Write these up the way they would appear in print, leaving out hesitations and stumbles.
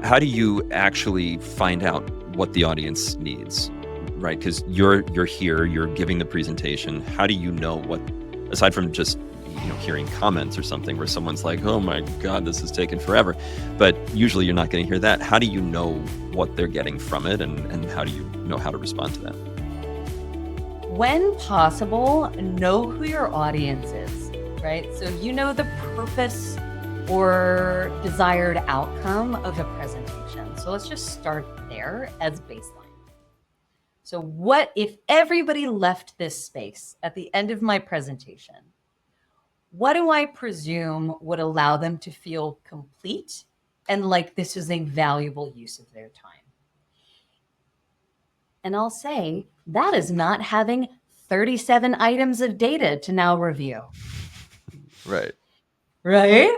how do you actually find out what the audience needs, right? Because you're here, you're giving the presentation. How do you know what, aside from just hearing comments or something where someone's like, oh my God, this is taking forever. But usually you're not going to hear that. How do you know what they're getting from it, and how do you know how to respond to that? When possible, know who your audience is, right? So you know the purpose or desired outcome of a presentation. So let's just start there as baseline. So what if everybody left this space at the end of my presentation? What do I presume would allow them to feel complete and like this is a valuable use of their time? And I'll say that is not having 37 items of data to now review. Right. Right?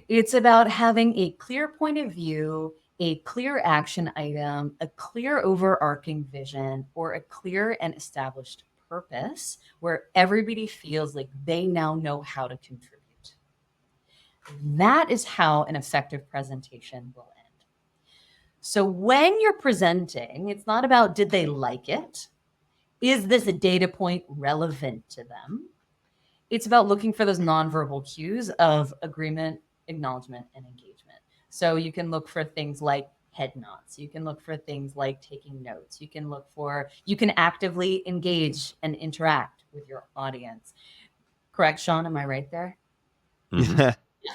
It's about having a clear point of view, a clear action item, a clear overarching vision, or a clear and established purpose where everybody feels like they now know how to contribute. That is how an effective presentation will end. So when you're presenting, it's not about did they like it? Is this a data point relevant to them? It's about looking for those nonverbal cues of agreement, acknowledgement, and engagement. So you can look for things like head nods. You can look for things like taking notes. You can actively engage and interact with your audience. Correct, Sean? Am I right there? Mm-hmm.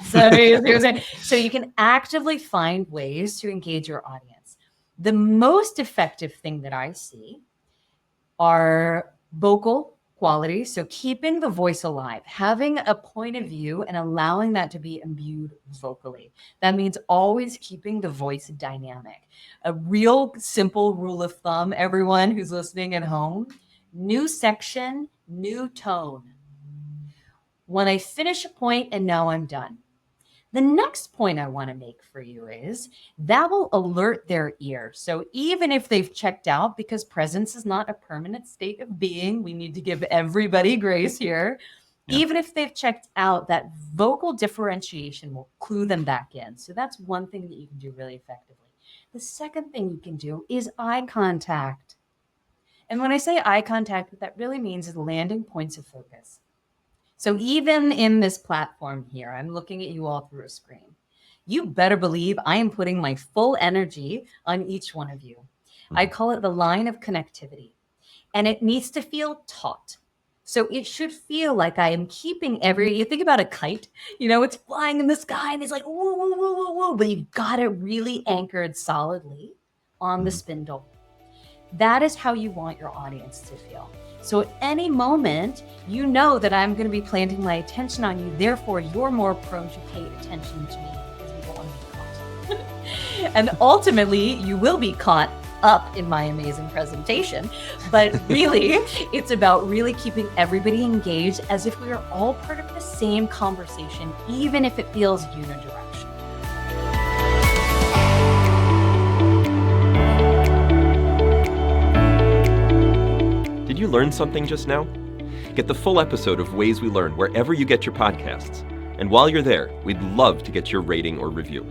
So you can actively find ways to engage your audience. The most effective thing that I see are vocal quality. So keeping the voice alive, having a point of view and allowing that to be imbued vocally. That means always keeping the voice dynamic. A real simple rule of thumb, everyone who's listening at home, new section, new tone. When I finish a point and now I'm done. The next point I want to make for you is that will alert their ear. So even if they've checked out, because presence is not a permanent state of being, we need to give everybody grace here. Yeah. Even if they've checked out, that vocal differentiation will clue them back in. So that's one thing that you can do really effectively. The second thing you can do is eye contact. And when I say eye contact, what that really means is landing points of focus. So even in this platform here, I'm looking at you all through a screen. You better believe I am putting my full energy on each one of you. I call it the line of connectivity, and it needs to feel taut. So it should feel like I am keeping you think about a kite, it's flying in the sky and it's like, whoa, whoa, whoa, whoa, whoa, but you've got it really anchored solidly on the spindle. That is how you want your audience to feel. So at any moment, you know that I'm going to be planting my attention on you. Therefore, you're more prone to pay attention to me because you don't want to be caught. And ultimately, you will be caught up in my amazing presentation. But really, it's about really keeping everybody engaged as if we are all part of the same conversation, even if it feels unidirectional. Did you learn something just now? Get the full episode of Ways We Learn wherever you get your podcasts. And while you're there, we'd love to get your rating or review.